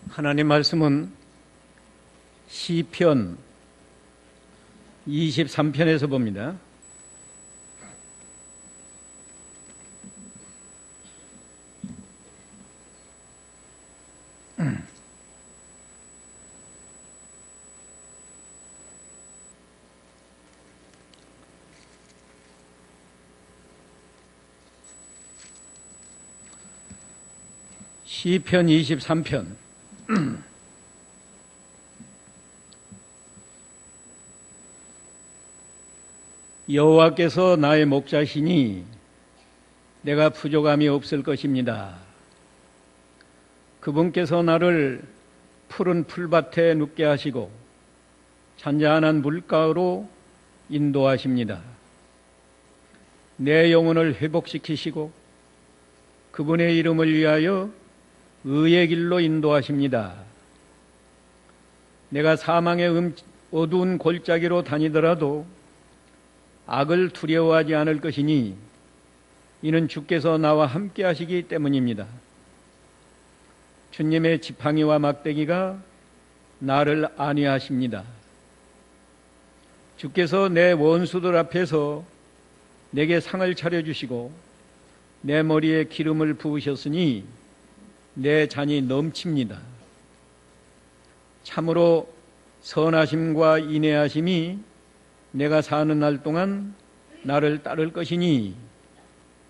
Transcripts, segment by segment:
하나님 말씀은 시편 23편에서 봅니다. 시편 23편 여호와께서 나의 목자시니 내가 부족함이 없을 것입니다. 그분께서 나를 푸른 풀밭에 눕게 하시고 잔잔한 물가로 인도하십니다. 내 영혼을 회복시키시고 그분의 이름을 위하여 의의 길로 인도하십니다. 내가 사망의 어두운 골짜기로 다니더라도 악을 두려워하지 않을 것이니 이는 주께서 나와 함께 하시기 때문입니다. 주님의 지팡이와 막대기가 나를 안위하십니다. 주께서 내 원수들 앞에서 내게 상을 차려주시고 내 머리에 기름을 부으셨으니 내 잔이 넘칩니다. 참으로 선하심과 인애하심이 내가 사는 날 동안 나를 따를 것이니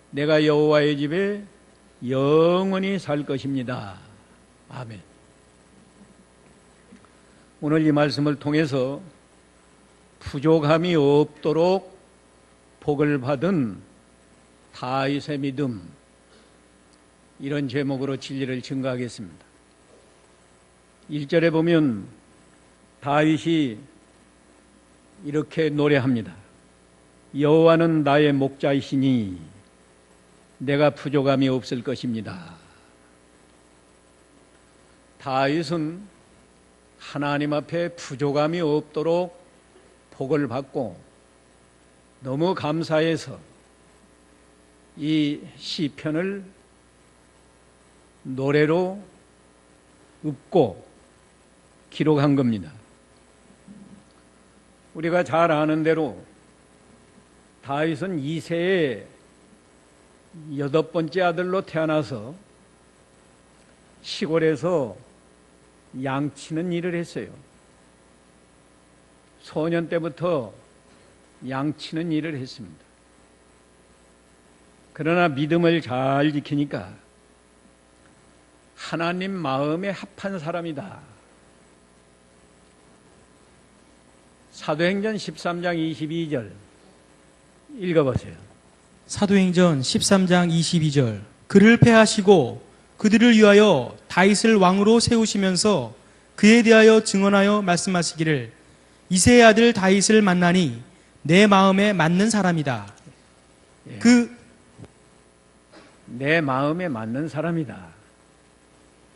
내가 여호와의 집에 영원히 살 것입니다. 아멘. 오늘 이 말씀을 통해서 부족함이 없도록 복을 받은 다윗의 믿음, 이런 제목으로 진리를 증거하겠습니다. 1절에 보면 다윗이 이렇게 노래합니다. 여호와는 나의 목자이시니 내가 부족함이 없을 것입니다. 다윗은 하나님 앞에 부족함이 없도록 복을 받고 너무 감사해서 이 시편을 노래로 읊고 기록한 겁니다. 우리가 잘 아는 대로 다윗은 이새의 8번째 아들로 태어나서 시골에서 양치는 일을 했어요. 소년 때부터 양치는 일을 했습니다. 그러나 믿음을 잘 지키니까 하나님 마음에 합한 사람이다. 사도행전 13장 22절 읽어보세요. 사도행전 13장 22절 그를 패하시고 그들을 위하여 다윗을 왕으로 세우시면서 그에 대하여 증언하여 말씀하시기를 이새의 아들 다윗을 만나니 내 마음에 맞는 사람이다. 예. 내 마음에 맞는 사람이다.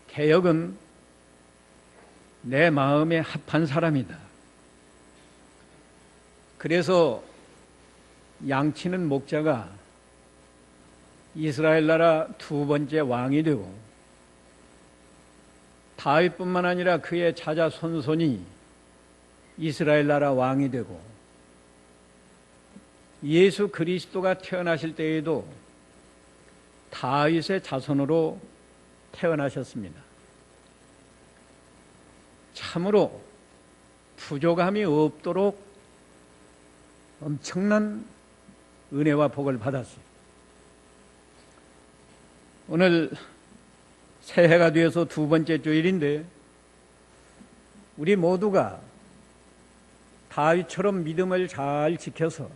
개역은 내 마음에 합한 사람이다. 그래서 양치는 목자가 이스라엘 나라 2번째 왕이 되고 다윗뿐만 아니라 그의 자자 손손이 이스라엘 나라 왕이 되고 예수 그리스도가 태어나실 때에도 다윗의 자손으로 태어나셨습니다. 참으로 부족함이 없도록 엄청난 은혜와 복을 받았어요. 오늘 새해가 되어서 2번째 주일인데 우리 모두가 다윗처럼 믿음을 잘 지켜서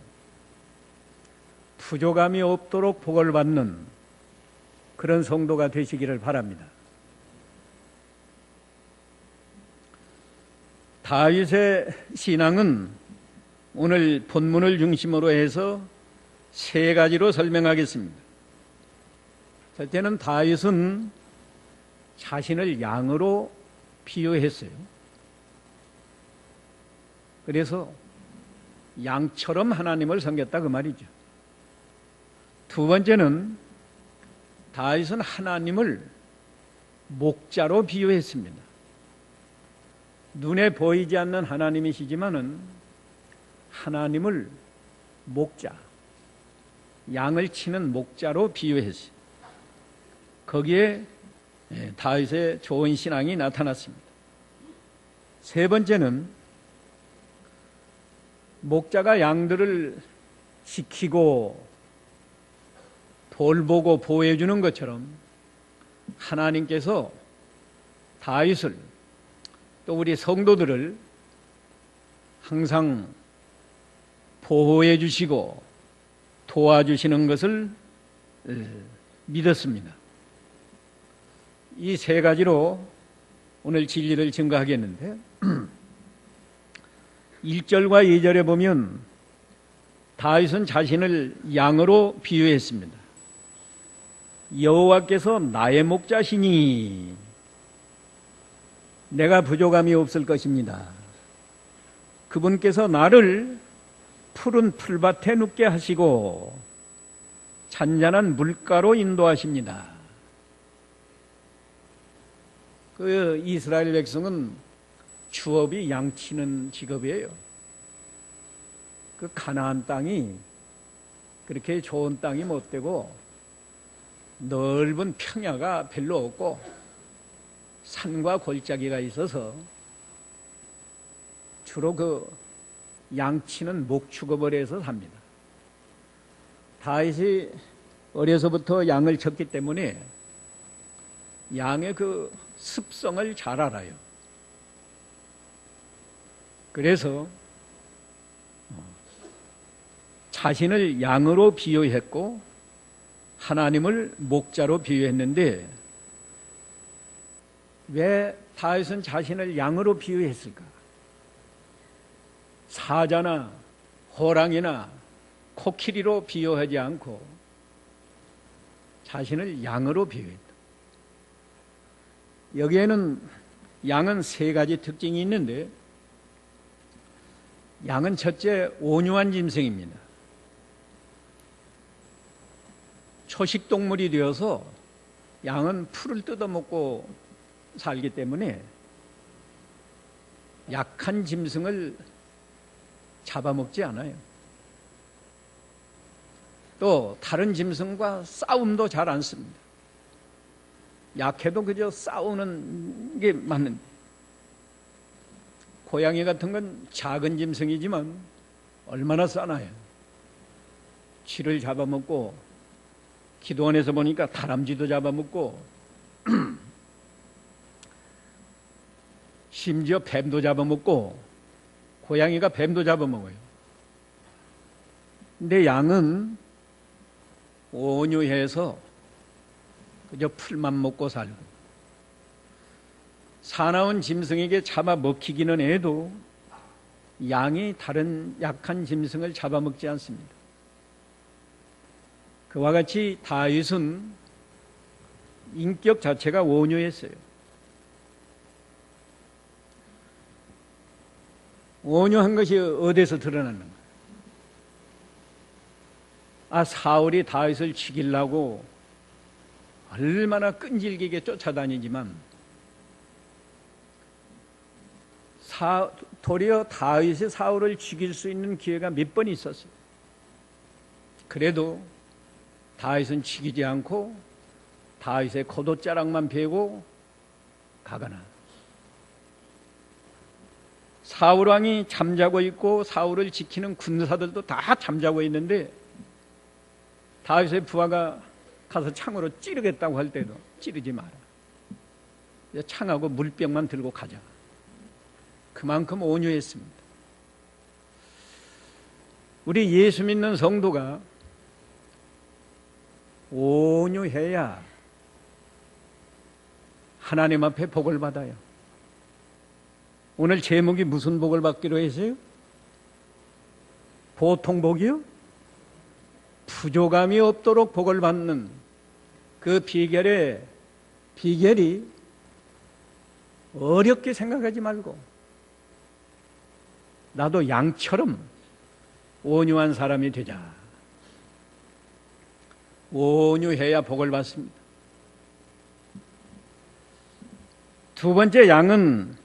부족함이 없도록 복을 받는 그런 성도가 되시기를 바랍니다. 다윗의 신앙은 오늘 본문을 중심으로 해서 3가지로 설명하겠습니다. 첫째는 다윗은 자신을 양으로 비유했어요. 그래서 양처럼 하나님을 섬겼다 그 말이죠. 2번째는 다윗은 하나님을 목자로 비유했습니다. 눈에 보이지 않는 하나님이시지만은 하나님을 목자, 양을 치는 목자로 비유했어요. 거기에 다윗의 좋은 신앙이 나타났습니다. 세 번째는 목자가 양들을 지키고 돌보고 보호해 주는 것처럼 하나님께서 다윗을 또 우리 성도들을 항상 보호해 주시고 도와주시는 것을 믿었습니다. 이 세 가지로 오늘 진리를 증거하겠는데 1절과 2절에 보면 다윗은 자신을 양으로 비유했습니다. 여호와께서 나의 목자시니 내가 부족함이 없을 것입니다. 그분께서 나를 푸른 풀밭에 눕게 하시고 잔잔한 물가로 인도하십니다. 그 이스라엘 백성은 주업이 양치는 직업이에요. 그 가나안 땅이 그렇게 좋은 땅이 못 되고 넓은 평야가 별로 없고 산과 골짜기가 있어서 주로 그 양치는 목축업을 해서 삽니다. 다윗이 어려서부터 양을 쳤기 때문에 양의 그 습성을 잘 알아요. 그래서 자신을 양으로 비유했고 하나님을 목자로 비유했는데 왜 다윗은 자신을 양으로 비유했을까? 사자나 호랑이나 코끼리로 비유하지 않고 자신을 양으로 비유했다. 여기에는 양은 세 가지 특징이 있는데 양은 첫째 온유한 짐승입니다. 초식동물이 되어서 양은 풀을 뜯어먹고 살기 때문에 약한 짐승을 잡아먹지 않아요. 또 다른 짐승과 싸움도 잘 안 씁니다. 약해도 그저 싸우는 게 맞는데 고양이 같은 건 작은 짐승이지만 얼마나 싸나요. 쥐를 잡아먹고 기도원에서 보니까 다람쥐도 잡아먹고 심지어 뱀도 잡아먹고 고양이가 뱀도 잡아먹어요. 근데 양은 온유해서 그저 풀만 먹고 살고 사나운 짐승에게 잡아먹히기는 해도 양이 다른 약한 짐승을 잡아먹지 않습니다. 그와 같이 다윗은 인격 자체가 온유했어요. 온유한 것이 어디서 드러나는가? 사울이 다윗을 죽이려고 얼마나 끈질기게 쫓아다니지만 도리어 다윗이 사울을 죽일 수 있는 기회가 몇 번 있었어요. 그래도 다윗은 죽이지 않고 다윗의 겉옷자락만 베고 가거나 사울 왕이 잠자고 있고 사울을 지키는 군사들도 다 잠자고 있는데 다윗의 부하가 가서 창으로 찌르겠다고 할 때도 찌르지 마라. 창하고 물병만 들고 가자. 그만큼 온유했습니다. 우리 예수 믿는 성도가 온유해야 하나님 앞에 복을 받아요. 오늘 제목이 무슨 복을 받기로 했어요? 보통 복이요? 부족함이 없도록 복을 받는 그 비결이 어렵게 생각하지 말고 나도 양처럼 온유한 사람이 되자. 온유해야 복을 받습니다. 두 번째, 양은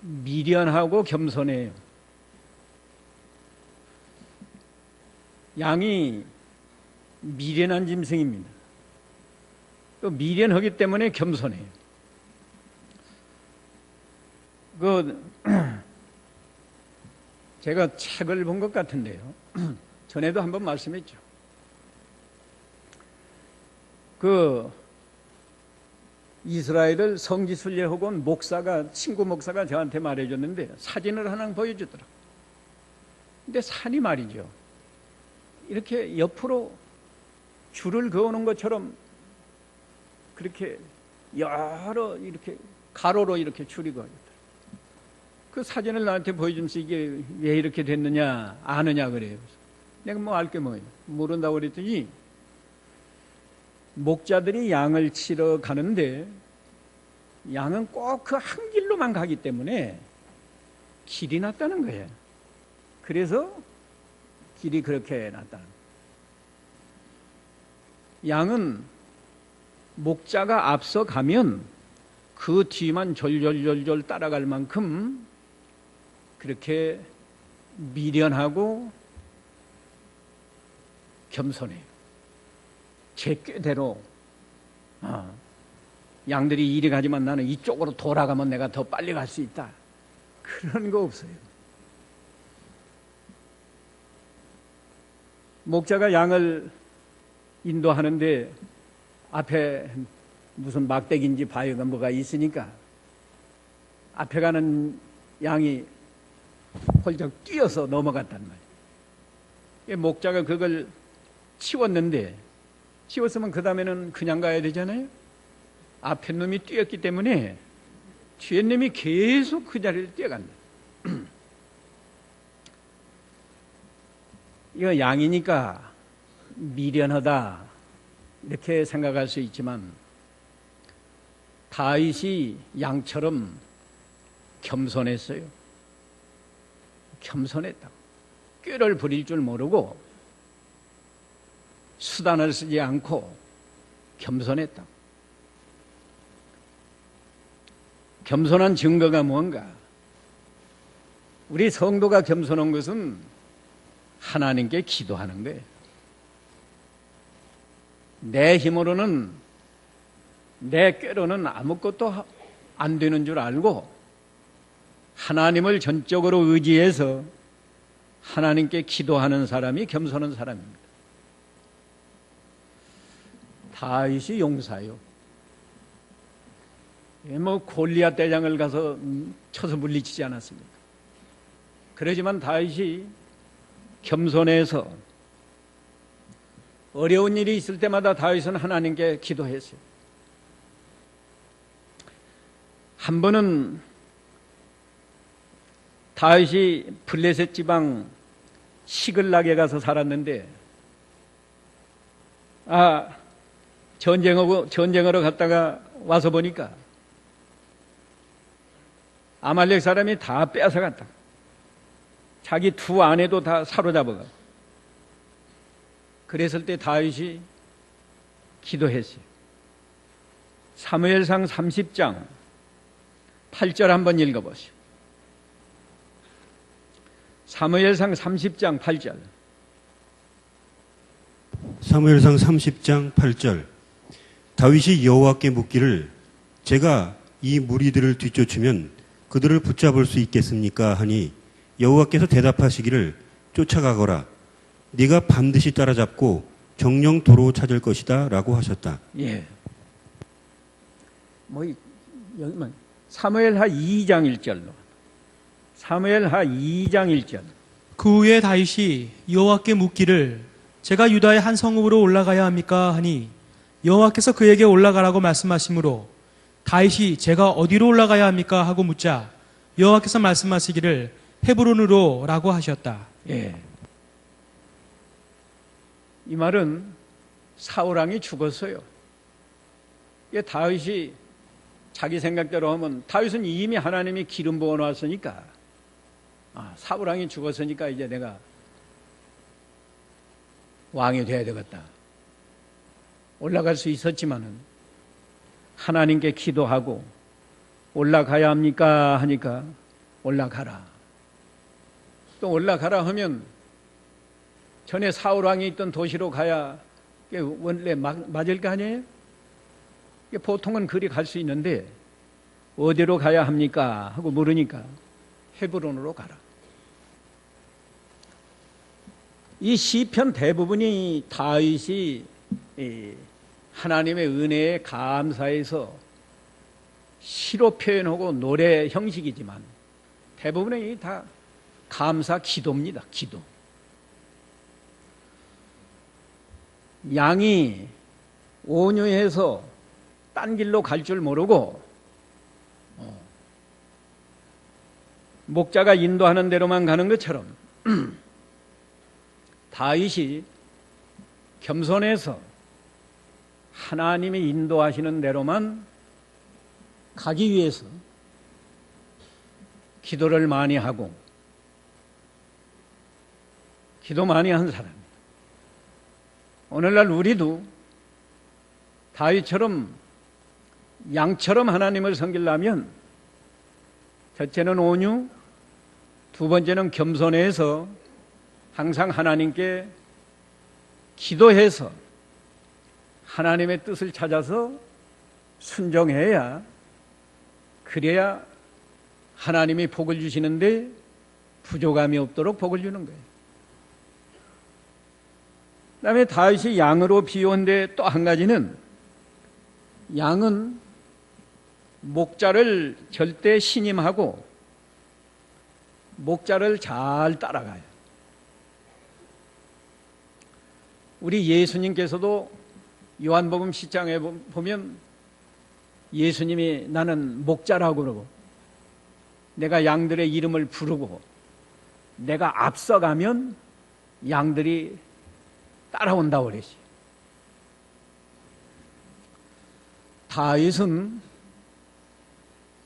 미련하고 겸손해요. 양이 미련한 짐승입니다. 또 미련하기 때문에 겸손해요. 제가 책을 본 것 같은데요. 전에도 한번 말씀했죠. 이스라엘을 성지순례하고 온 친구 목사가 저한테 말해줬는데 사진을 하나 보여주더라고요. 근데 산이 말이죠. 이렇게 옆으로 줄을 그어놓은 것처럼 그렇게 여러 이렇게 가로로 이렇게 줄이 그어있더라고요. 그 사진을 나한테 보여주면서 이게 왜 이렇게 됐느냐 아느냐 그래요. 내가 뭐 알 게 뭐예요. 모른다고 그랬더니 목자들이 양을 치러 가는데 양은 꼭 그 한 길로만 가기 때문에 길이 났다는 거예요. 그래서 길이 그렇게 났다는 거예요. 양은 목자가 앞서 가면 그 뒤만 졸졸졸졸 따라갈 만큼 그렇게 미련하고 겸손해요. 제 꾀대로 양들이 이리 가지만 나는 이쪽으로 돌아가면 내가 더 빨리 갈 수 있다. 그런 거 없어요. 목자가 양을 인도하는데 앞에 무슨 막대기인지 바위가 뭐가 있으니까 앞에 가는 양이 홀쩍 뛰어서 넘어갔단 말이에요. 목자가 그걸 치웠는데 치웠으면 그 다음에는 그냥 가야 되잖아요. 앞에 놈이 뛰었기 때문에 뒤에 놈이 계속 그 자리를 뛰어간다. 이거 양이니까 미련하다 이렇게 생각할 수 있지만 다윗이 양처럼 겸손했어요. 겸손했다고. 꾀를 부릴 줄 모르고 수단을 쓰지 않고 겸손했다고. 겸손한 증거가 뭔가? 우리 성도가 겸손한 것은 하나님께 기도하는 거예요. 내 힘으로는 내 꾀로는 아무것도 안 되는 줄 알고 하나님을 전적으로 의지해서 하나님께 기도하는 사람이 겸손한 사람입니다. 다윗이 용사요. 뭐 골리앗 대장을 가서 쳐서 물리치지 않았습니까? 그러지만 다윗이 겸손해서 어려운 일이 있을 때마다 다윗은 하나님께 기도했어요. 한 번은 다윗이 블레셋 지방 시글락에 가서 살았는데 전쟁하러 갔다가 와서 보니까 아말렉 사람이 다 빼앗아갔다. 자기 두 아내도 다 사로잡아가. 그랬을 때 다윗이 기도했어요. 사무엘상 30장 8절 한번 읽어보시오. 사무엘상 30장 8절. 사무엘상 30장 8절. 다윗이 여호와께 묻기를 제가 이 무리들을 뒤쫓으면 그들을 붙잡을 수 있겠습니까? 하니 여호와께서 대답하시기를 쫓아가거라. 네가 반드시 따라잡고 정령 도로 찾을 것이다 라고 하셨다. 예. 여기만 사무엘하 2장 1절로. 사무엘하 2장 1절. 그 후에 다윗이 여호와께 묻기를 제가 유다의 한 성읍으로 올라가야 합니까? 하니 여호와께서 그에게 올라가라고 말씀하시므로 다윗이 제가 어디로 올라가야 합니까? 하고 묻자 여호와께서 말씀하시기를 헤브론으로 라고 하셨다. 예. 이 말은 사울왕이 죽었어요. 다윗이 자기 생각대로 하면 다윗은 이미 하나님이 기름 부어 놨으니까 사울왕이 죽었으니까 이제 내가 왕이 돼야 되겠다. 올라갈 수 있었지만은 하나님께 기도하고 올라가야 합니까? 하니까 올라가라. 또 올라가라 하면 전에 사울왕이 있던 도시로 가야 원래 맞을 거 아니에요? 보통은 그리 갈 수 있는데 어디로 가야 합니까? 하고 물으니까 헤브론으로 가라. 이 시편 대부분이 다윗이 하나님의 은혜에 감사해서 시로 표현하고 노래 형식이지만 대부분이 다 감사 기도입니다. 기도. 양이 온유해서 딴 길로 갈 줄 모르고 목자가 인도하는 대로만 가는 것처럼 다윗이 겸손해서 하나님이 인도하시는 대로만 가기 위해서 기도를 많이 하고 기도 많이 한 사람입니다. 오늘날 우리도 다윗처럼 양처럼 하나님을 섬기려면 첫째는 온유, 두 번째는 겸손해서 항상 하나님께 기도해서 하나님의 뜻을 찾아서 순종해야, 그래야 하나님이 복을 주시는데 부족함이 없도록 복을 주는 거예요. 그 다음에 다윗이 양으로 비유한데 또 한 가지는, 양은 목자를 절대 신임하고 목자를 잘 따라가요. 우리 예수님께서도 요한복음 10장에 보면 예수님이 나는 목자라고 그러고 내가 양들의 이름을 부르고 내가 앞서가면 양들이 따라온다고 그랬어요. 다윗은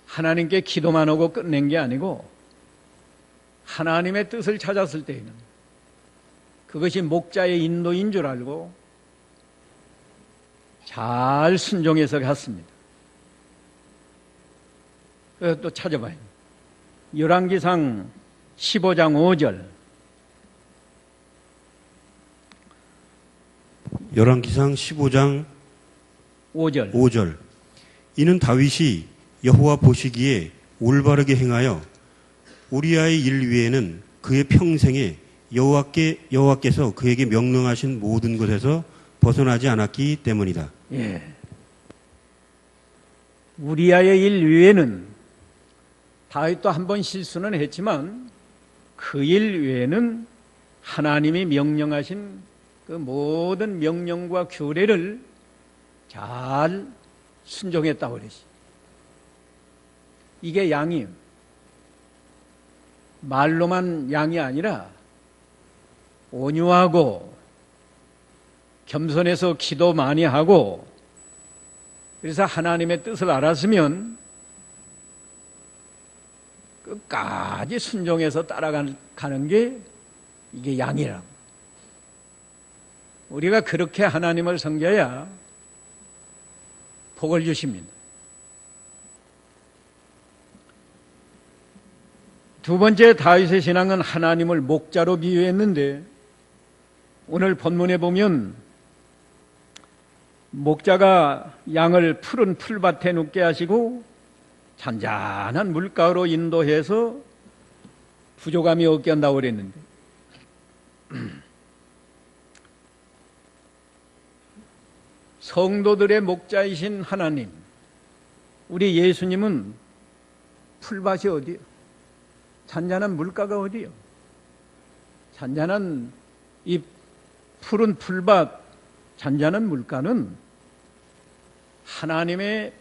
하나님께 기도만 하고 끝낸 게 아니고 하나님의 뜻을 찾았을 때에는 그것이 목자의 인도인 줄 알고 잘 순종해서 갔습니다. 그래서 또 찾아봐요. 열왕기상 15장 5절. 열왕기상 15장 5절. 이는 다윗이 여호와 보시기에 올바르게 행하여 우리아의 일 위에는 그의 평생에 여호와께서 그에게 명령하신 모든 것에서 벗어나지 않았기 때문이다. 예. 우리아의 일 위에는 다윗도 한 번 실수는 했지만 그 일 외에는 하나님이 명령하신 그 모든 명령과 규례를 잘 순종했다고 그랬어요. 이게 양이에요. 말로만 양이 아니라 온유하고 겸손해서 기도 많이 하고, 그래서 하나님의 뜻을 알았으면 끝까지 순종해서 따라가는 게 이게 양이라고. 우리가 그렇게 하나님을 섬겨야 복을 주십니다. 두 번째 다윗의 신앙은 하나님을 목자로 비유했는데, 오늘 본문에 보면 목자가 양을 푸른 풀밭에 눕게 하시고 잔잔한 물가로 인도해서 부족함이 없게 한다고 그랬는데, 성도들의 목자이신 하나님, 우리 예수님은 풀밭이 어디요? 잔잔한 물가가 어디요? 잔잔한 이 푸른 풀밭, 잔잔한 물가는 하나님의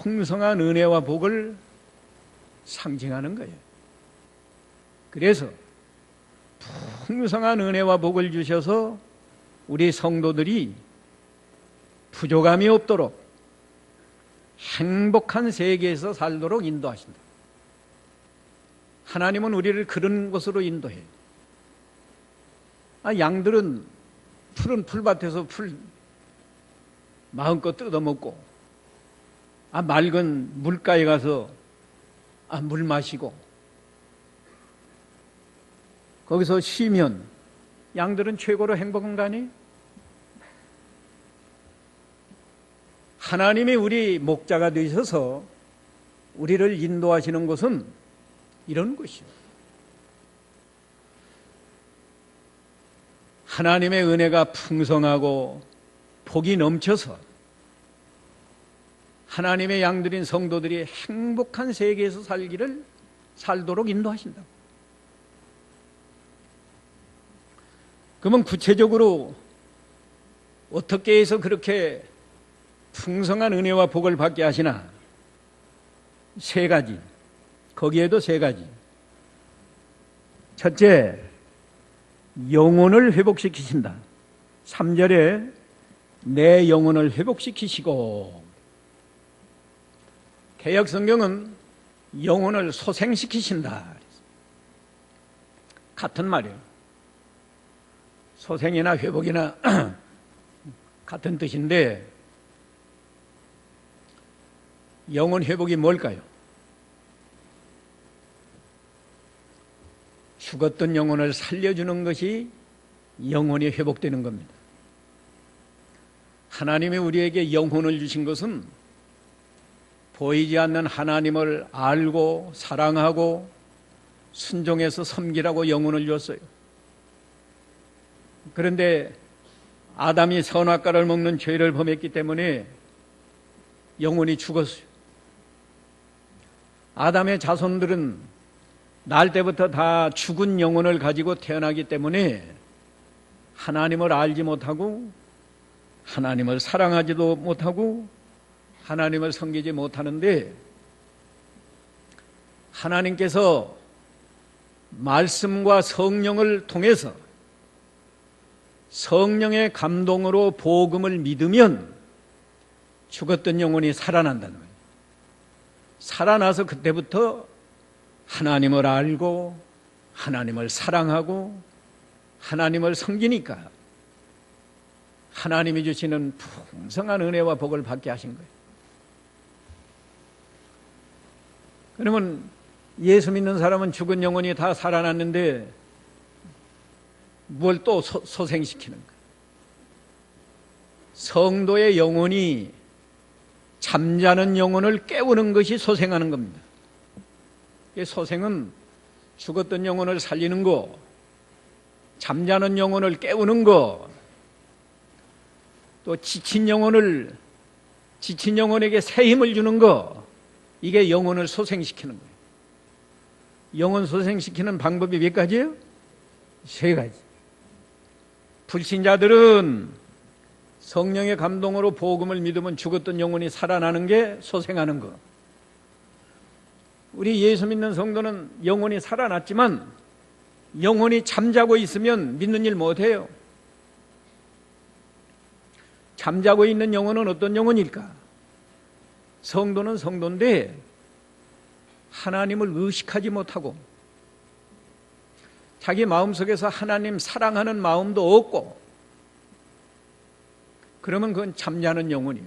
풍성한 은혜와 복을 상징하는 거예요. 그래서 풍성한 은혜와 복을 주셔서 우리 성도들이 부족함이 없도록 행복한 세계에서 살도록 인도하신다. 하나님은 우리를 그런 곳으로 인도해요. 양들은 푸른 풀밭에서 풀 마음껏 뜯어먹고, 맑은 물가에 가서 물 마시고, 거기서 쉬면 양들은 최고로 행복한 거 아니에요? 하나님이 우리 목자가 되셔서 우리를 인도하시는 것은 이런 것이요. 하나님의 은혜가 풍성하고 복이 넘쳐서 하나님의 양들인 성도들이 행복한 세계에서 살도록 인도하신다. 그러면 구체적으로 어떻게 해서 그렇게 풍성한 은혜와 복을 받게 하시나? 세 가지. 거기에도 세 가지. 첫째, 영혼을 회복시키신다. 3절에 내 영혼을 회복시키시고, 개역 성경은 영혼을 소생시키신다. 같은 말이에요. 소생이나 회복이나 같은 뜻인데, 영혼 회복이 뭘까요? 죽었던 영혼을 살려주는 것이 영혼이 회복되는 겁니다. 하나님이 우리에게 영혼을 주신 것은 보이지 않는 하나님을 알고 사랑하고 순종해서 섬기라고 영혼을 줬어요. 그런데 아담이 선악과를 먹는 죄를 범했기 때문에 영혼이 죽었어요. 아담의 자손들은 날 때부터 다 죽은 영혼을 가지고 태어나기 때문에 하나님을 알지 못하고 하나님을 사랑하지도 못하고 하나님을 섬기지 못하는데, 하나님께서 말씀과 성령을 통해서 성령의 감동으로 복음을 믿으면 죽었던 영혼이 살아난다는 거예요. 살아나서 그때부터 하나님을 알고 하나님을 사랑하고 하나님을 섬기니까 하나님이 주시는 풍성한 은혜와 복을 받게 하신 거예요. 그러면 예수 믿는 사람은 죽은 영혼이 다 살아났는데 뭘 또 소생시키는 거예요? 성도의 영혼이 잠자는 영혼을 깨우는 것이 소생하는 겁니다. 소생은 죽었던 영혼을 살리는 거, 잠자는 영혼을 깨우는 거, 또 지친 영혼에게 새 힘을 주는 거, 이게 영혼을 소생시키는 거예요. 영혼 소생시키는 방법이 몇 가지예요? 세 가지. 불신자들은 성령의 감동으로 복음을 믿으면 죽었던 영혼이 살아나는 게 소생하는 거. 우리 예수 믿는 성도는 영혼이 살아났지만 영혼이 잠자고 있으면 믿는 일 못해요. 잠자고 있는 영혼은 어떤 영혼일까? 성도는 성도인데 하나님을 의식하지 못하고 자기 마음속에서 하나님 사랑하는 마음도 없고, 그러면 그건 잠자는 영혼이에요.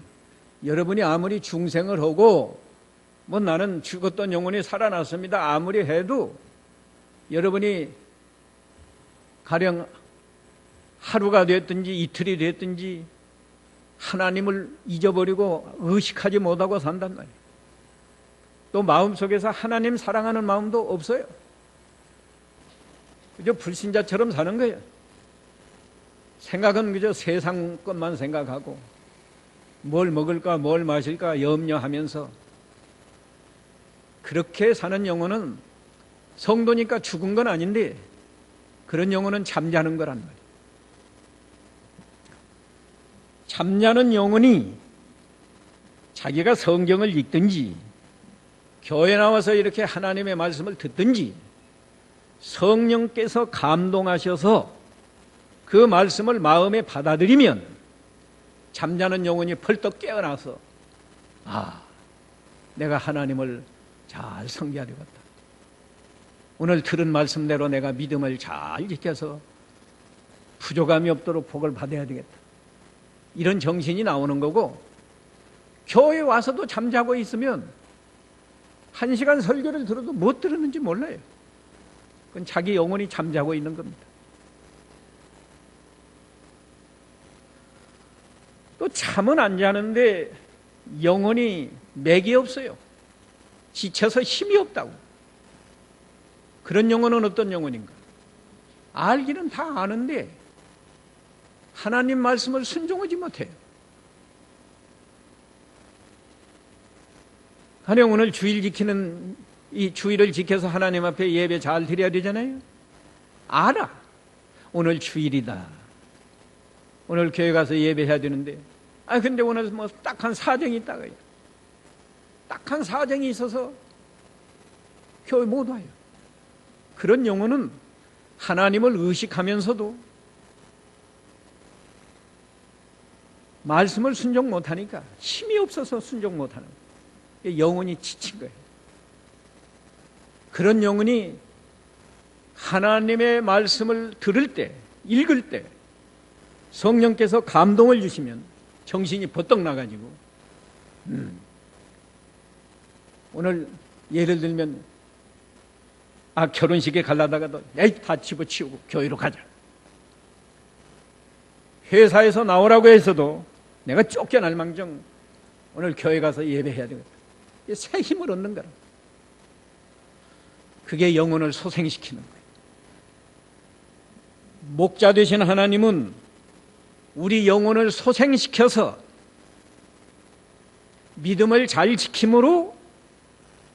여러분이 아무리 중생을 하고 뭐 나는 죽었던 영혼이 살아났습니다 아무리 해도 여러분이 가령 하루가 됐든지 이틀이 됐든지 하나님을 잊어버리고 의식하지 못하고 산단 말이에요. 또 마음속에서 하나님 사랑하는 마음도 없어요. 그저 불신자처럼 사는 거예요. 생각은 그저 세상 것만 생각하고 뭘 먹을까 뭘 마실까 염려하면서 그렇게 사는 영혼은 성도니까 죽은 건 아닌데 그런 영혼은 잠자는 거란 말이에요. 잠자는 영혼이 자기가 성경을 읽든지 교회 나와서 이렇게 하나님의 말씀을 듣든지 성령께서 감동하셔서 그 말씀을 마음에 받아들이면 잠자는 영혼이 펄떡 깨어나서 내가 하나님을 잘 섬겨야 되겠다. 오늘 들은 말씀대로 내가 믿음을 잘 지켜서 부족함이 없도록 복을 받아야 되겠다. 이런 정신이 나오는 거고, 교회 와서도 잠자고 있으면 1시간 설교를 들어도 못 들었는지 몰라요. 그건 자기 영혼이 잠자고 있는 겁니다. 또 잠은 안 자는데 영혼이 맥이 없어요. 지쳐서 힘이 없다고. 그런 영혼은 어떤 영혼인가? 알기는 다 아는데 하나님 말씀을 순종하지 못해요. 가령 오늘 주일 지키는 이 주일을 지켜서 하나님 앞에 예배 잘 드려야 되잖아요. 알아. 오늘 주일이다. 오늘 교회 가서 예배해야 되는데 근데 오늘 뭐 딱한 사정이 있다고요. 딱한 사정이 있어서 교회 못 와요. 그런 영혼은 하나님을 의식하면서도 말씀을 순종 못하니까 힘이 없어서 순종 못하는 거예요. 영혼이 지친 거예요. 그런 영혼이 하나님의 말씀을 들을 때, 읽을 때 성령께서 감동을 주시면 정신이 버떡 나가지고 오늘 예를 들면 결혼식에 가려다가도 에이 다 집어치우고 교회로 가자. 회사에서 나오라고 해서도 내가 쫓겨날 망정 오늘 교회 가서 예배해야 되겠다. 새 힘을 얻는 거라. 그게 영혼을 소생시키는 거예요. 목자 되신 하나님은 우리 영혼을 소생시켜서 믿음을 잘 지킴으로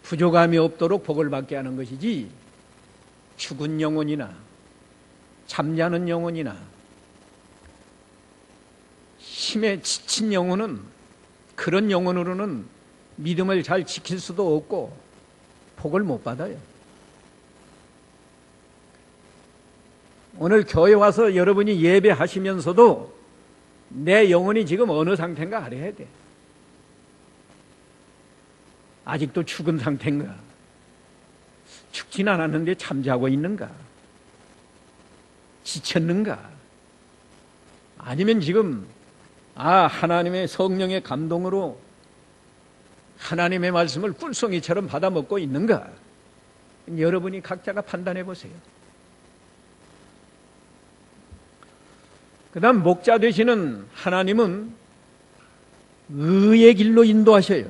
부족함이 없도록 복을 받게 하는 것이지, 죽은 영혼이나 잠자는 영혼이나 힘에 지친 영혼은, 그런 영혼으로는 믿음을 잘 지킬 수도 없고 복을 못 받아요. 오늘 교회 와서 여러분이 예배하시면서도 내 영혼이 지금 어느 상태인가 알아야 돼. 아직도 죽은 상태인가? 죽진 않았는데 잠자고 있는가? 지쳤는가? 아니면 지금 하나님의 성령의 감동으로 하나님의 말씀을 꿀송이처럼 받아먹고 있는가? 여러분이 각자가 판단해 보세요. 그 다음 목자 되시는 하나님은 의의 길로 인도하셔요.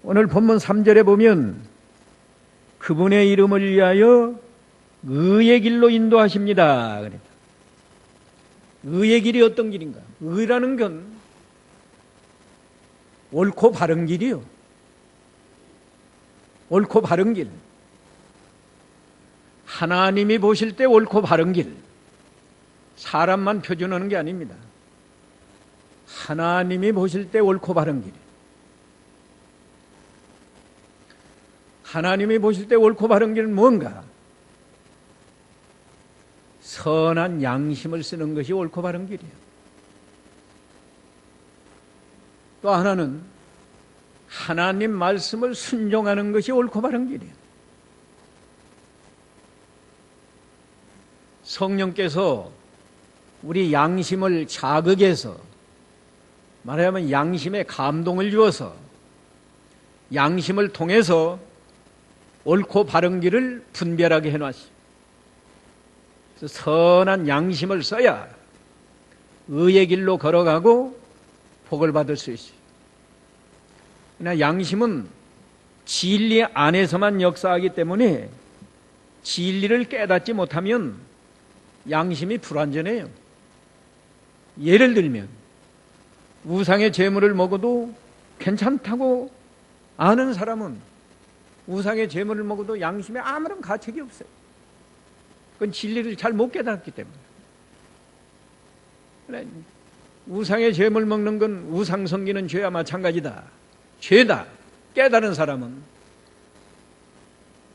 오늘 본문 3절에 보면 그분의 이름을 위하여 의의 길로 인도하십니다. 그랬다. 의의 길이 어떤 길인가? 의라는 건 옳고 바른 길이요. 옳고 바른 길. 하나님이 보실 때 옳고 바른 길. 사람만 표준하는 게 아닙니다. 하나님이 보실 때 옳고 바른 길. 하나님이 보실 때 옳고 바른 길은 뭔가? 선한 양심을 쓰는 것이 옳고 바른 길이에요. 또 하나는 하나님 말씀을 순종하는 것이 옳고 바른 길이에요. 성령께서 우리 양심을 자극해서, 말하자면 양심에 감동을 주어서 양심을 통해서 옳고 바른 길을 분별하게 해놨어요. 그래서 선한 양심을 써야 의의 길로 걸어가고 복을 받을 수 있어요. 그러나 양심은 진리 안에서만 역사하기 때문에 진리를 깨닫지 못하면 양심이 불완전해요. 예를 들면 우상의 제물을 먹어도 괜찮다고 아는 사람은 우상의 제물을 먹어도 양심에 아무런 가책이 없어요. 그건 진리를 잘 못 깨닫기 때문에. 우상의 제물 먹는 건 우상 섬기는 죄와 마찬가지다. 죄다. 깨달은 사람은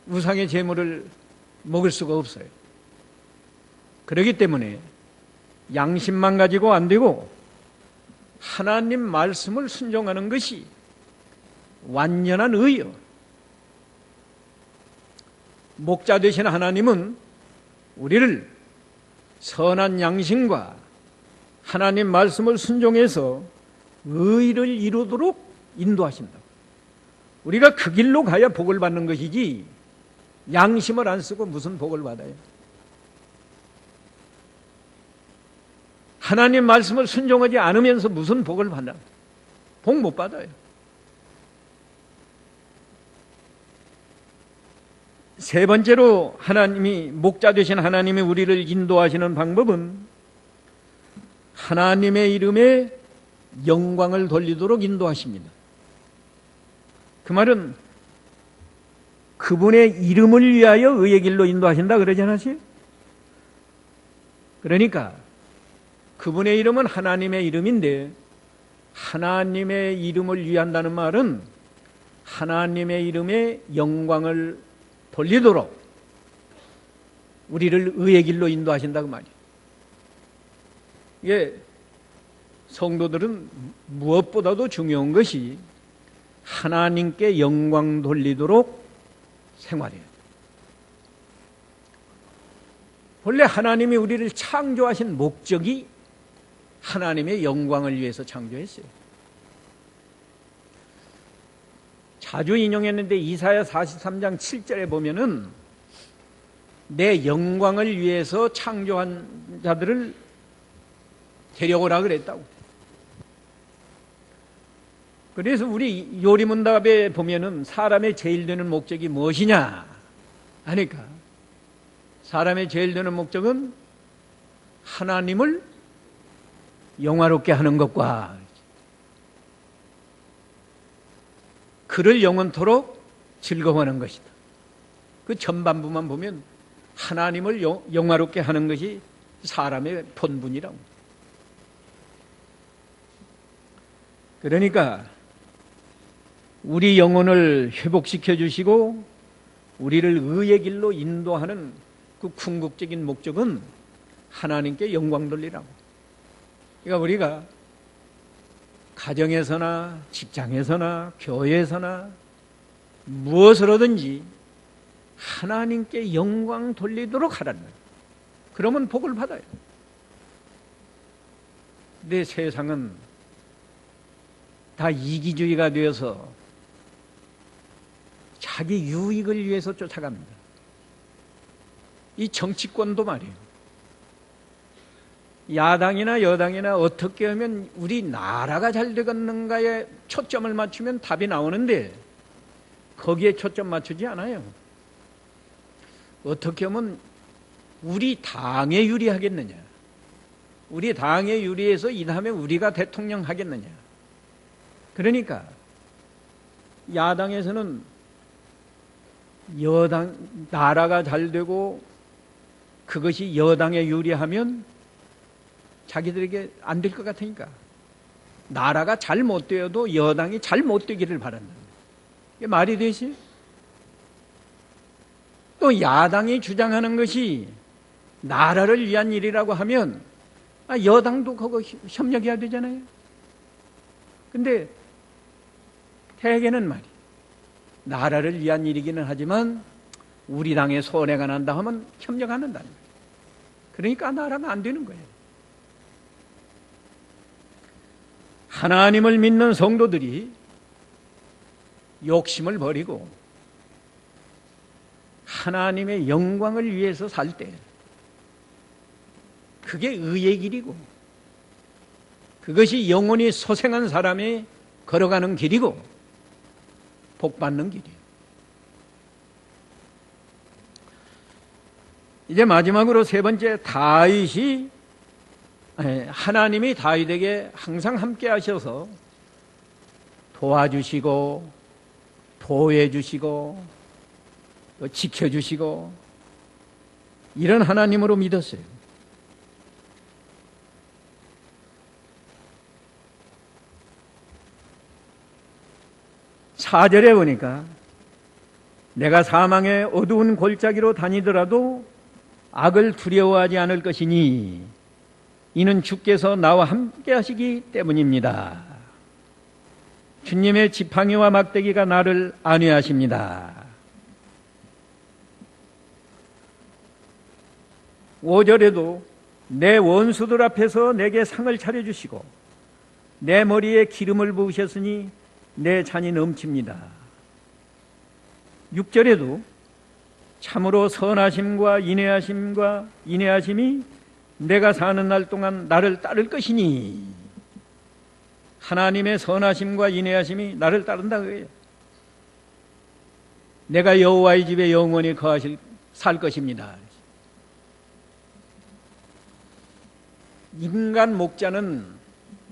우상의 제물을 먹을 수가 없어요. 그렇기 때문에 양심만 가지고 안 되고 하나님 말씀을 순종하는 것이 완전한 의요. 목자 되신 하나님은 우리를 선한 양심과 하나님 말씀을 순종해서 의를 이루도록 인도하신다. 우리가 그 길로 가야 복을 받는 것이지 양심을 안 쓰고 무슨 복을 받아요? 하나님 말씀을 순종하지 않으면서 무슨 복을 받나? 복 못 받아요. 세 번째로 하나님이, 목자 되신 하나님이 우리를 인도하시는 방법은 하나님의 이름에 영광을 돌리도록 인도하십니다. 그 말은 그분의 이름을 위하여 의의 길로 인도하신다 그러지 않으세요? 그러니까 그분의 이름은 하나님의 이름인데, 하나님의 이름을 위한다는 말은 하나님의 이름에 영광을 돌리도록 우리를 의의 길로 인도하신다 그 말이에요. 이게 성도들은 무엇보다도 중요한 것이 하나님께 영광 돌리도록 생활해요. 원래 하나님이 우리를 창조하신 목적이 하나님의 영광을 위해서 창조했어요. 자주 인용했는데 이사야 43장 7절에 보면은 내 영광을 위해서 창조한 자들을 데려오라 그랬다고. 그래서 우리 요리문답에 보면은 사람의 제일 되는 목적이 무엇이냐 하니까, 사람의 제일 되는 목적은 하나님을 영화롭게 하는 것과 그를 영원토록 즐거워하는 것이다. 그 전반부만 보면 하나님을 영화롭게 하는 것이 사람의 본분이라고. 그러니까 우리 영혼을 회복시켜 주시고 우리를 의의 길로 인도하는 그 궁극적인 목적은 하나님께 영광 돌리라고. 그러니까 우리가 가정에서나 직장에서나 교회에서나 무엇을 하든지 하나님께 영광 돌리도록 하라는 거예요. 그러면 복을 받아요. 근데 세상은 다 이기주의가 되어서 자기 유익을 위해서 쫓아갑니다. 이 정치권도 말이에요. 야당이나 여당이나 어떻게 하면 우리 나라가 잘 되겠는가에 초점을 맞추면 답이 나오는데 거기에 초점 맞추지 않아요. 어떻게 하면 우리 당에 유리하겠느냐, 우리 당에 유리해서 이 다음에 우리가 대통령 하겠느냐. 그러니까 야당에서는 여당, 나라가 잘 되고 그것이 여당에 유리하면 자기들에게 안 될 것 같으니까 나라가 잘 못 되어도 여당이 잘 못 되기를 바란다. 이게 말이 되지? 또 야당이 주장하는 것이 나라를 위한 일이라고 하면 여당도 그거 협력해야 되잖아요. 근데 대개는 말이 나라를 위한 일이기는 하지만 우리 당에 손해가 난다 하면 협력 안 한다는 거예요. 그러니까 나라가 안 되는 거예요. 하나님을 믿는 성도들이 욕심을 버리고 하나님의 영광을 위해서 살 때 그게 의의 길이고 그것이 영원히 소생한 사람이 걸어가는 길이고 복받는 길이에요. 이제 마지막으로 세 번째, 다윗이 하나님이 다윗에게 항상 함께 하셔서 도와주시고 보호해주시고 또 지켜주시고 이런 하나님으로 믿었어요. 4절에 보니까 내가 사망의 어두운 골짜기로 다니더라도 악을 두려워하지 않을 것이니 이는 주께서 나와 함께 하시기 때문입니다. 주님의 지팡이와 막대기가 나를 안위하십니다. 5절에도 내 원수들 앞에서 내게 상을 차려주시고 내 머리에 기름을 부으셨으니 내 잔이 넘칩니다. 6절에도 참으로 선하심과 인내하심이 내가 사는 날 동안 나를 따를 것이니, 하나님의 선하심과 인내하심이 나를 따른다 그래요. 내가 여호와의 집에 영원히 살 것입니다. 인간 목자는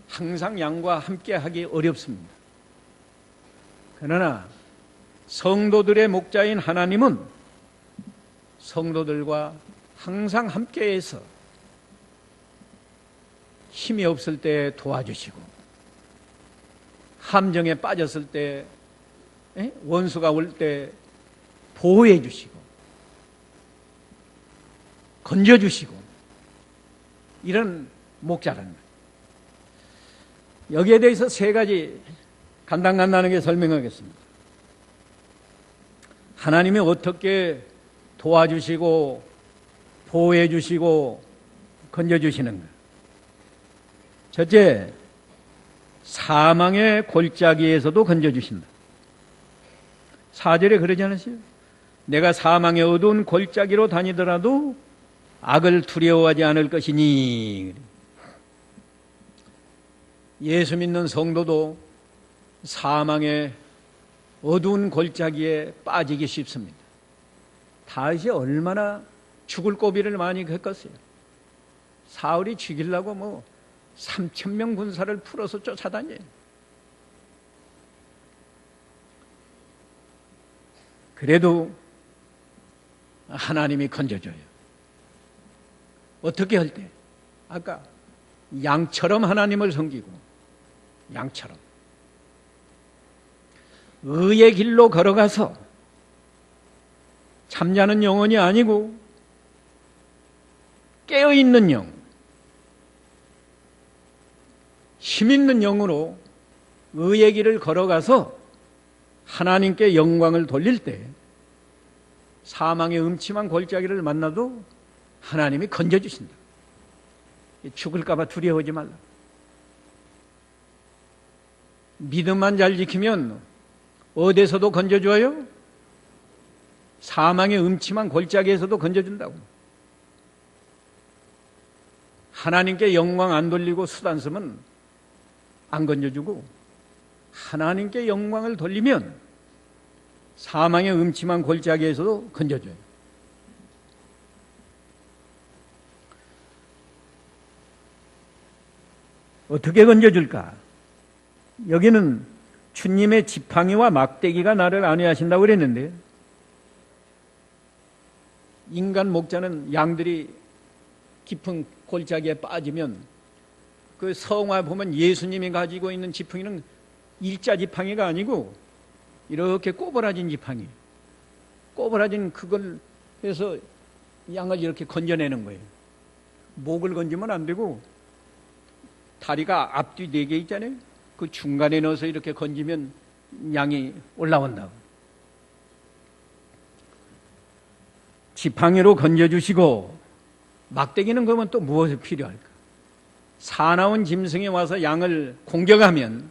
항상 양과 함께하기 어렵습니다. 그러나 성도들의 목자인 하나님은 성도들과 항상 함께해서 힘이 없을 때 도와주시고, 함정에 빠졌을 때, 원수가 올 때 보호해 주시고, 건져주시고, 이런 목자라는 거예요. 여기에 대해서 세 가지 간단하게 설명하겠습니다. 하나님이 어떻게 도와주시고 보호해 주시고 건져주시는가? 첫째, 사망의 골짜기에서도 건져주신다. 4절에 그러지 않으세요? 내가 사망의 어두운 골짜기로 다니더라도 악을 두려워하지 않을 것이니. 예수 믿는 성도도 사망의 어두운 골짜기에 빠지기 쉽습니다. 다윗이 얼마나 죽을 고비를 많이 겪었어요. 사울이 죽이려고 3,000명 군사를 풀어서 쫓아다녀요. 그래도 하나님이 건져줘요. 어떻게 할 때? 아까 양처럼 하나님을 섬기고, 양처럼 의의 길로 걸어가서 잠자는 영혼이 아니고 깨어있는 영, 힘있는 영으로 의의 길을 걸어가서 하나님께 영광을 돌릴 때 사망의 음침한 골짜기를 만나도 하나님이 건져주신다. 죽을까 봐 두려워하지 말라. 믿음만 잘 지키면 어디서도 건져줘요? 사망의 음침한 골짜기에서도 건져준다고. 하나님께 영광 안 돌리고 수단 쓰면 안 건져주고, 하나님께 영광을 돌리면 사망의 음침한 골짜기에서도 건져줘요. 어떻게 건져줄까? 여기는 주님의 지팡이와 막대기가 나를 안위하신다고 그랬는데, 인간 목자는 양들이 깊은 골짜기에 빠지면 그 성화 보면 예수님이 가지고 있는 지팡이는 일자 지팡이가 아니고 이렇게 꼬부라진 지팡이, 꼬부라진 그걸 해서 양을 이렇게 건져내는 거예요. 목을 건지면 안 되고 다리가 앞뒤 4개 있잖아요. 그 중간에 넣어서 이렇게 건지면 양이 올라온다고. 지팡이로 건져주시고, 막대기는 그러면 또 무엇이 필요할까? 사나운 짐승이 와서 양을 공격하면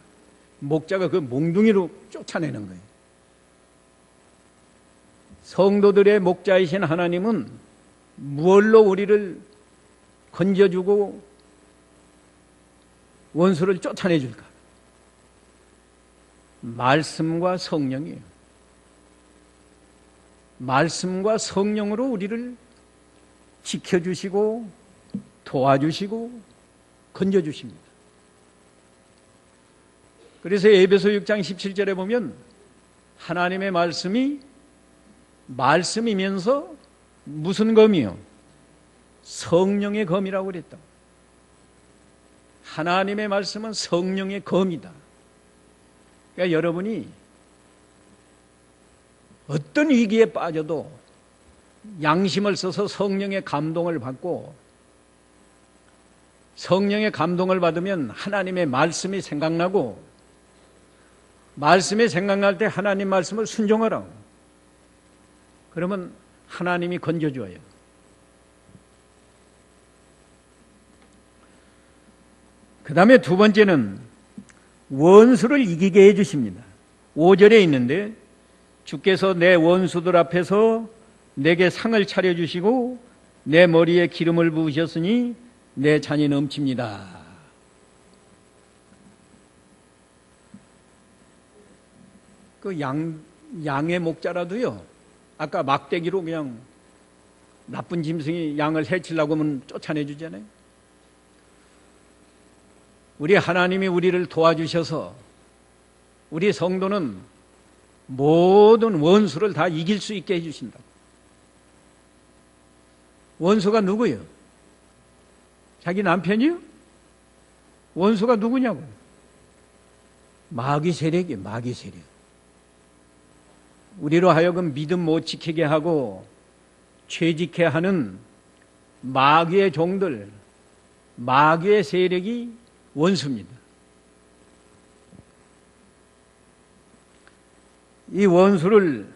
목자가 그 몽둥이로 쫓아내는 거예요. 성도들의 목자이신 하나님은 무엇로 우리를 건져주고 원수를 쫓아내줄까? 말씀과 성령이에요. 말씀과 성령으로 우리를 지켜주시고 도와주시고 건져주십니다. 그래서 에베소 6장 17절에 보면 하나님의 말씀이면서 무슨 검이요? 성령의 검이라고 그랬다. 하나님의 말씀은 성령의 검이다. 그러니까 여러분이 어떤 위기에 빠져도 양심을 써서 성령의 감동을 받고, 성령의 감동을 받으면 하나님의 말씀이 생각나고, 말씀이 생각날 때 하나님 말씀을 순종하라고. 그러면 하나님이 건져줘요. 그 다음에 두 번째는 원수를 이기게 해주십니다. 5절에 있는데, 주께서 내 원수들 앞에서 내게 상을 차려주시고 내 머리에 기름을 부으셨으니 내 잔이 넘칩니다. 그 양의 목자라도요, 아까 막대기로 그냥 나쁜 짐승이 양을 해치려고 하면 쫓아내 주잖아요. 우리 하나님이 우리를 도와주셔서 우리 성도는 모든 원수를 다 이길 수 있게 해주신다고. 원수가 누구예요? 자기 남편이요? 원수가 누구냐고? 마귀 세력이에요. 마귀 세력. 우리로 하여금 믿음 못 지키게 하고 죄짓게 하는 마귀의 종들, 마귀의 세력이 원수입니다. 이 원수를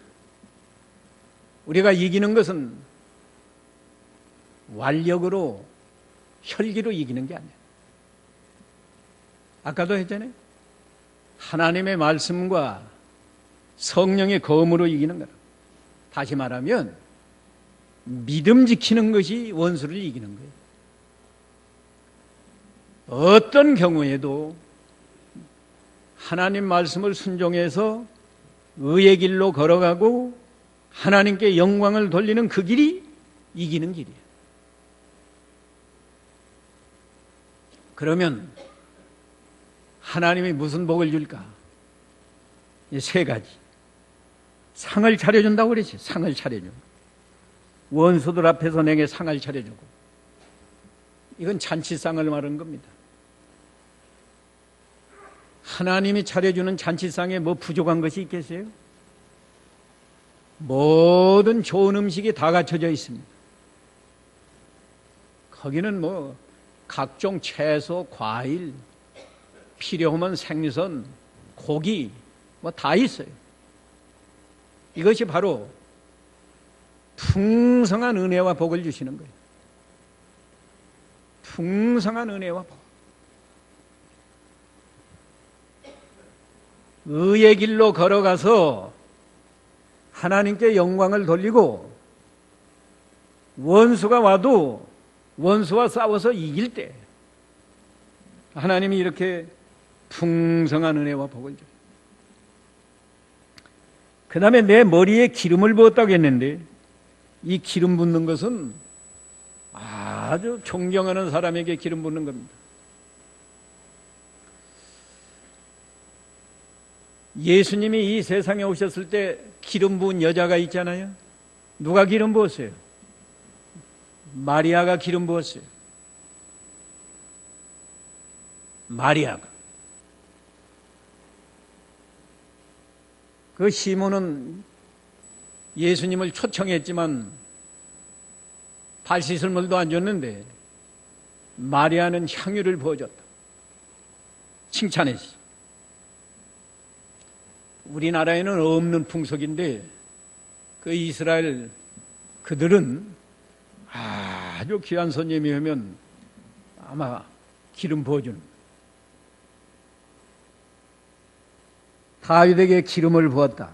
우리가 이기는 것은 완력으로, 혈기로 이기는 게 아니에요. 아까도 했잖아요. 하나님의 말씀과 성령의 검으로 이기는 거다. 다시 말하면 믿음 지키는 것이 원수를 이기는 거예요. 어떤 경우에도 하나님 말씀을 순종해서 의의 길로 걸어가고 하나님께 영광을 돌리는 그 길이 이기는 길이에요. 그러면 하나님이 무슨 복을 줄까? 이 세 가지. 상을 차려준다고 그랬지. 상을 차려줘. 원수들 앞에서 내게 상을 차려주고. 이건 잔치상을 말하는 겁니다. 하나님이 차려주는 잔치상에 뭐 부족한 것이 있겠어요? 모든 좋은 음식이 다 갖춰져 있습니다. 거기는 뭐 각종 채소, 과일, 필요하면 생선, 고기 뭐 다 있어요. 이것이 바로 풍성한 은혜와 복을 주시는 거예요. 풍성한 은혜와 복. 의의 길로 걸어가서 하나님께 영광을 돌리고 원수가 와도 원수와 싸워서 이길 때 하나님이 이렇게 풍성한 은혜와 복을 줘요. 그 다음에 내 머리에 기름을 부었다고 했는데 이 기름 붓는 것은 아주 존경하는 사람에게 기름 붓는 겁니다. 예수님이 이 세상에 오셨을 때 기름 부은 여자가 있잖아요. 누가 기름 부었어요? 마리아가 기름 부었어요. 마리아가. 그 시몬은 예수님을 초청했지만 발 씻을 물도 안 줬는데 마리아는 향유를 부어줬다. 칭찬했어. 우리나라에는 없는 풍속인데 그 이스라엘 그들은 아주 귀한 손님이 오면 아마 기름 부어주는 거예요. 다윗에게 기름을 부었다.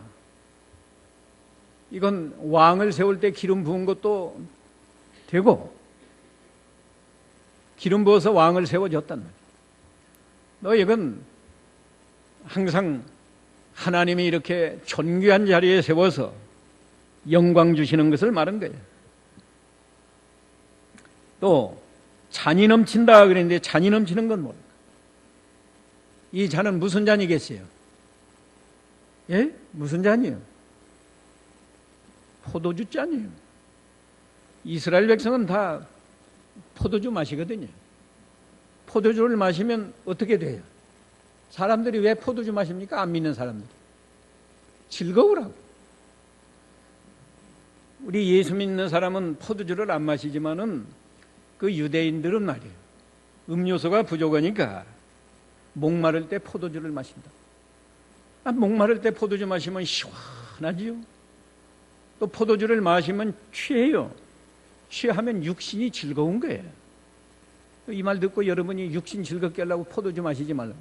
이건 왕을 세울 때 기름 부은 것도 되고 기름 부어서 왕을 세워줬단 말이에요. 너 이건 항상 하나님이 이렇게 존귀한 자리에 세워서 영광 주시는 것을 말한 거예요. 또 잔이 넘친다 그랬는데 잔이 넘치는 건 뭡니까? 이 잔은 무슨 잔이겠어요? 예? 무슨 잔이에요? 포도주 잔이에요. 이스라엘 백성은 다 포도주 마시거든요. 포도주를 마시면 어떻게 돼요? 사람들이 왜 포도주 마십니까? 안 믿는 사람들이. 즐거우라고. 우리 예수 믿는 사람은 포도주를 안 마시지만은 그 유대인들은 말이에요. 음료수가 부족하니까 목마를 때 포도주를 마신다. 목마를 때 포도주 마시면 시원하지요. 또 포도주를 마시면 취해요. 취하면 육신이 즐거운 거예요. 이 말 듣고 여러분이 육신 즐겁게 하려고 포도주 마시지 말라고.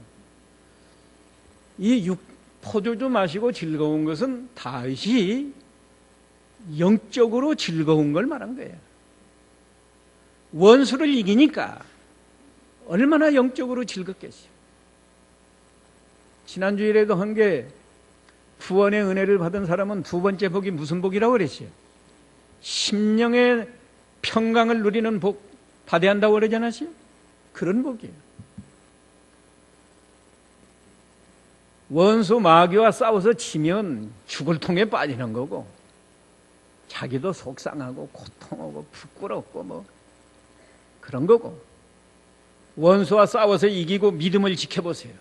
포도주 마시고 즐거운 것은 다윗이 영적으로 즐거운 걸 말한 거예요. 원수를 이기니까 얼마나 영적으로 즐겁겠어요. 지난 주일에도 한 게 구원의 은혜를 받은 사람은 두 번째 복이 무슨 복이라고 그랬어요? 심령의 평강을 누리는 복 받아야 한다고 그러지 않았어요? 그런 복이에요. 원수 마귀와 싸워서 지면 죽을 통에 빠지는 거고, 자기도 속상하고 고통하고 부끄럽고 뭐 그런 거고, 원수와 싸워서 이기고 믿음을 지켜보세요.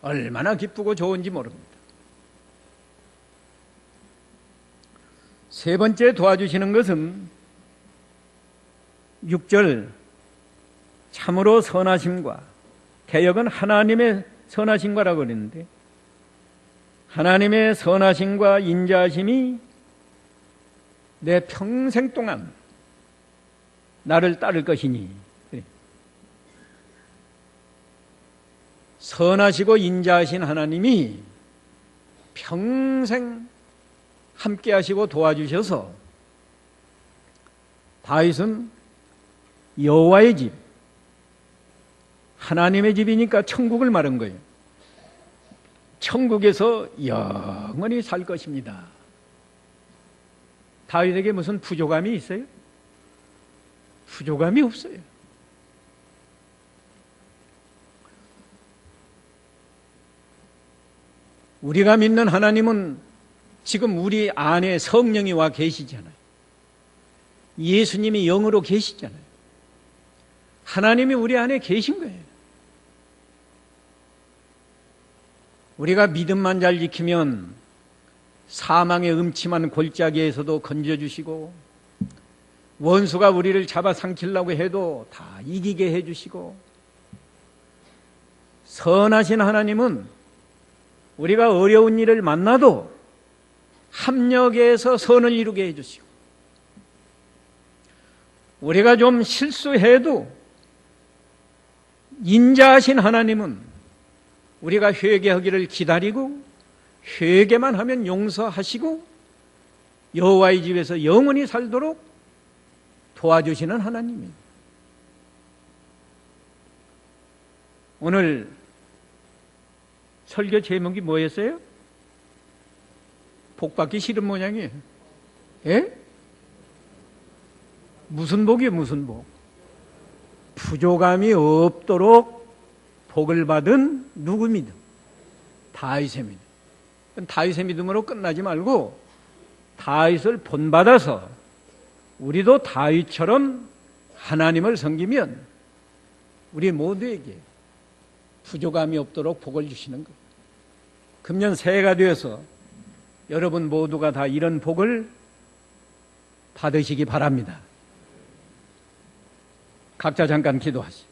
얼마나 기쁘고 좋은지 모릅니다. 세 번째 도와주시는 것은 6절 참으로 선하심과, 개역은 하나님의 선하심과라고 그랬는데, 하나님의 선하심과 인자하심이 내 평생 동안 나를 따를 것이니, 선하시고 인자하신 하나님이 평생 함께 하시고 도와주셔서 다윗은 여호와의 집, 하나님의 집이니까 천국을 말한 거예요. 천국에서 영원히 살 것입니다. 다윗에게 무슨 부족함이 있어요? 부족함이 없어요. 우리가 믿는 하나님은 지금 우리 안에 성령이 와 계시잖아요. 예수님이 영으로 계시잖아요. 하나님이 우리 안에 계신 거예요. 우리가 믿음만 잘 지키면 사망의 음침한 골짜기에서도 건져주시고, 원수가 우리를 잡아삼키려고 해도 다 이기게 해주시고, 선하신 하나님은 우리가 어려운 일을 만나도 합력해서 선을 이루게 해주시고, 우리가 좀 실수해도 인자하신 하나님은 우리가 회개하기를 기다리고, 회개만 하면 용서하시고 여호와의 집에서 영원히 살도록 도와주시는 하나님입니다. 오늘 설교 제목이 뭐였어요? 복받기 싫은 모양이에요. 예? 무슨 복이에요? 무슨 복? 부족함이 없도록 복을 받은 누구 믿음? 다윗의 믿음. 다윗의 믿음으로 끝나지 말고 다윗을 본받아서 우리도 다윗처럼 하나님을 섬기면 우리 모두에게 부족함이 없도록 복을 주시는 거예요. 금년 새해가 되어서 여러분 모두가 다 이런 복을 받으시기 바랍니다. 각자 잠깐 기도하시죠.